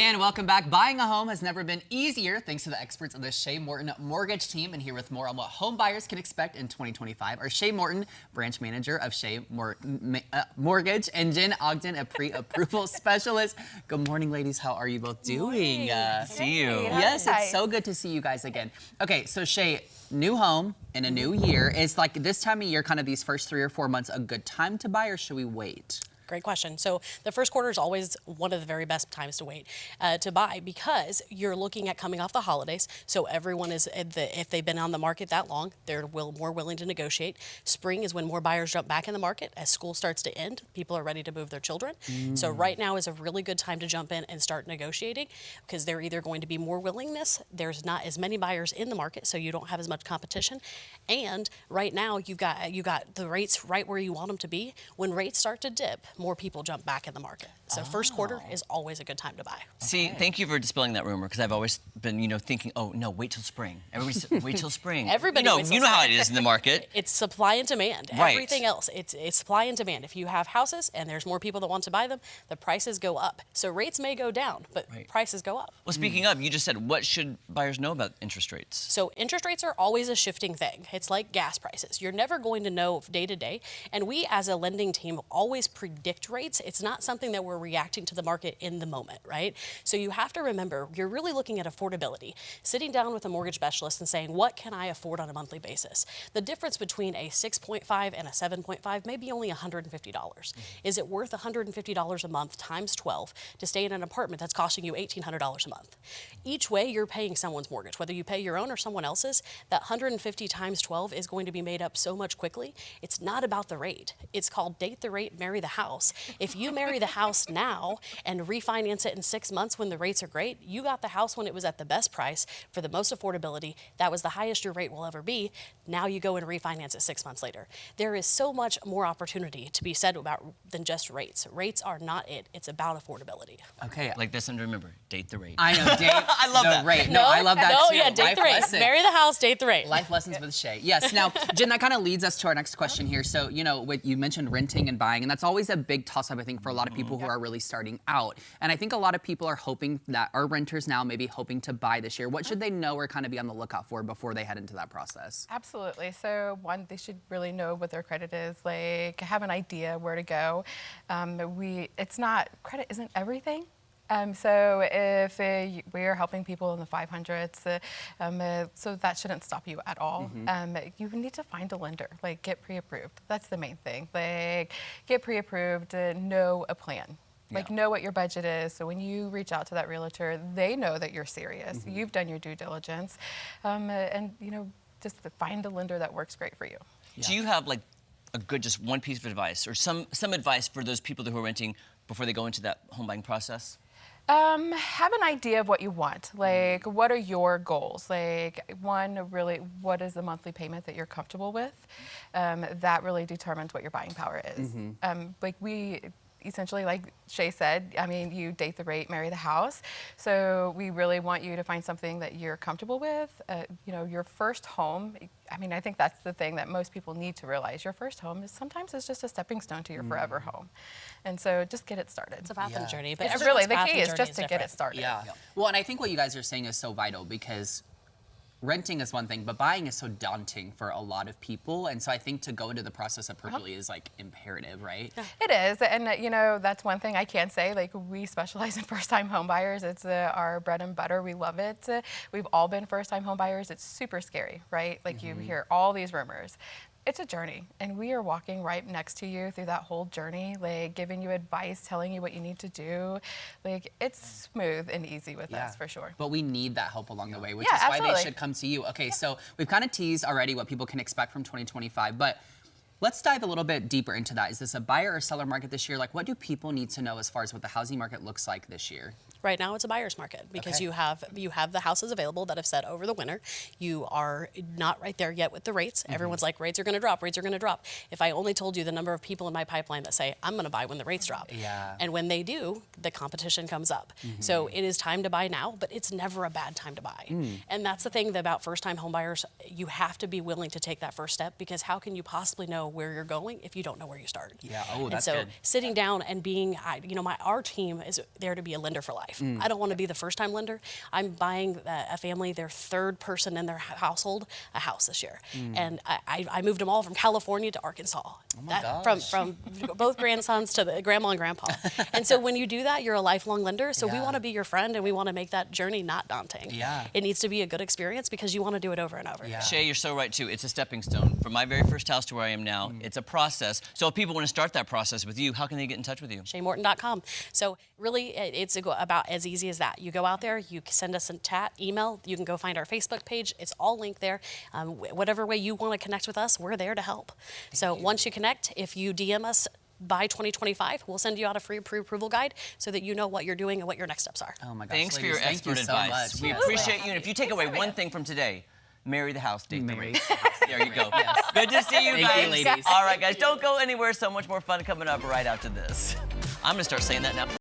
And welcome back. Buying a home has never been easier thanks to the experts of the Shay Morton mortgage team. And here with more on what home buyers can expect in 2025 are Shay Morton, branch manager of Shay Morton Mortgage, and Jen Ogden, a pre-approval specialist. Good morning, ladies. How are you both doing? See you. Yes, it's so good to see you guys again. Okay, so Shay, new home in a new year. Is like this time of year, kind of these first 3 or 4 months, a good time to buy, or should we wait? Great question. So the first quarter is always one of the very best times to wait to buy, because you're looking at coming off the holidays. So everyone is, if they've been on the market that long, they're more willing to negotiate. Spring is when more buyers jump back in the market. As school starts to end, people are ready to move their children. So right now is a really good time to jump in and start negotiating, because they're either going to be more willingness. There's not as many buyers in the market, so you don't have as much competition. And right now you got the rates right where you want them to be. When rates start to dip, more people jump back in the market. So first quarter is always a good time to buy. See, thank you for dispelling that rumor, because I've always been, thinking, oh no, wait till spring. Everybody's wait till spring. Everybody waits till you know how it spring. is in the market. It's supply and demand. Right. Everything else, it's supply and demand. If you have houses and there's more people that want to buy them, the prices go up. So rates may go down, but prices go up. Well, speaking of, you just said, what should buyers know about interest rates? So interest rates are always a shifting thing. It's like gas prices. You're never going to know day to day. And we as a lending team always predict rates. It's not something that we're reacting to the market in the moment, right? So you have to remember, you're really looking at affordability. Sitting down with a mortgage specialist and saying, what can I afford on a monthly basis? The difference between a 6.5 and a 7.5 may be only $150. Is it worth $150 a month times 12 to stay in an apartment that's costing you $1,800 a month? Each way you're paying someone's mortgage, whether you pay your own or someone else's, that 150 times 12 is going to be made up so much quickly. It's not about the rate. It's called date the rate, marry the house. If you marry the house now and refinance it in 6 months when the rates are great, you got the house when it was at the best price for the most affordability. That was the highest your rate will ever be. Now you go and refinance it 6 months later. There is so much more opportunity to be said about than just rates. Rates are not it. It's about affordability. Okay. Like this, and remember, date the rate. I know, date I love the that. rate. No, I love that too. Yeah, date the rate. Marry the house, date the rate. Life lessons with Shay. Yes. Now, Jen, that kind of leads us to our next question here. So, what you mentioned renting and buying, and that's always a big toss-up, I think, for a lot of people who are really starting out. And I think a lot of people are hoping that are renters now, maybe hoping to buy this year. What should they know or kind of be on the lookout for before they head into that process? Absolutely. So one, they should really know what their credit is, like have an idea where to go. Credit isn't everything. So if we are helping people in the 500s, so that shouldn't stop you at all. You need to find a lender, like get pre-approved. That's the main thing. Like get pre-approved, know a plan. Like know what your budget is, so when you reach out to that realtor, they know that you're serious. You've done your due diligence, and just find a lender that works great for you. Yeah. Do you have like a good, just one piece of advice, or some advice for those people who are renting before they go into that home buying process? Have an idea of what you want. Like, what are your goals? Like, one, really, what is the monthly payment that you're comfortable with? That really determines what your buying power is. Essentially, like Shay said, you date the rate, marry the house. So we really want you to find something that you're comfortable with. Your first home, I think that's the thing that most people need to realize. Your first home is sometimes just a stepping stone to your forever home. And so just get it started. It's a path and journey. But it's really, the key is just to get it started. Yeah. Well, and I think what you guys are saying is so vital, because renting is one thing, but buying is so daunting for a lot of people. And so I think to go into the process appropriately is like imperative, right? It is. And that's one thing I can say. Like, we specialize in first-time home buyers. It's our bread and butter. We love it. We've all been first-time home buyers. It's super scary, right? Like you hear all these rumors. It's a journey, and we are walking right next to you through that whole journey, like giving you advice, telling you what you need to do. Like, it's smooth and easy with us, for sure. But we need that help along the way, which is why they should come to you. Okay, so we've kind of teased already what people can expect from 2025, but let's dive a little bit deeper into that. Is this a buyer or seller market this year? Like, what do people need to know as far as what the housing market looks like this year? Right now, it's a buyer's market, because you have the houses available that have set over the winter. You are not right there yet with the rates. Everyone's like, rates are going to drop, rates are going to drop. If I only told you the number of people in my pipeline that say, I'm going to buy when the rates drop. And when they do, the competition comes up. So it is time to buy now, but it's never a bad time to buy. And that's the thing about first-time home buyers. You have to be willing to take that first step, because how can you possibly know where you're going if you don't know where you started? Yeah. Oh, that's good. And so sitting down and being, our team is there to be a lender for life. life. I don't want to be the first time lender. I'm buying a family, their third person in their household, a house this year. And I moved them all from California to Arkansas. From both grandsons to the grandma and grandpa. And so when you do that, you're a lifelong lender. So we want to be your friend, and we want to make that journey not daunting. Yeah. It needs to be a good experience because you want to do it over and over. Yeah. Shay, you're so right too. It's a stepping stone. From my very first house to where I am now, it's a process. So if people want to start that process with you, how can they get in touch with you? ShayMorton.com. So really, it's about as easy as that. You go out there, you send us a chat, email, you can go find our Facebook page. It's all linked there. Whatever way you want to connect with us, we're there to help. So once you connect, if you DM us by 2025, we'll send you out a free pre-approval guide so that you know what you're doing and what your next steps are. Oh my gosh. Thanks for ladies, your thank expert you so advice. much. We appreciate you. And if you take away one thing from today, marry the house, date the rate. There you go. Yes. Good to see you Thank guys. you, ladies. All right, guys, don't go anywhere. So much more fun coming up right after this. I'm going to start saying that now.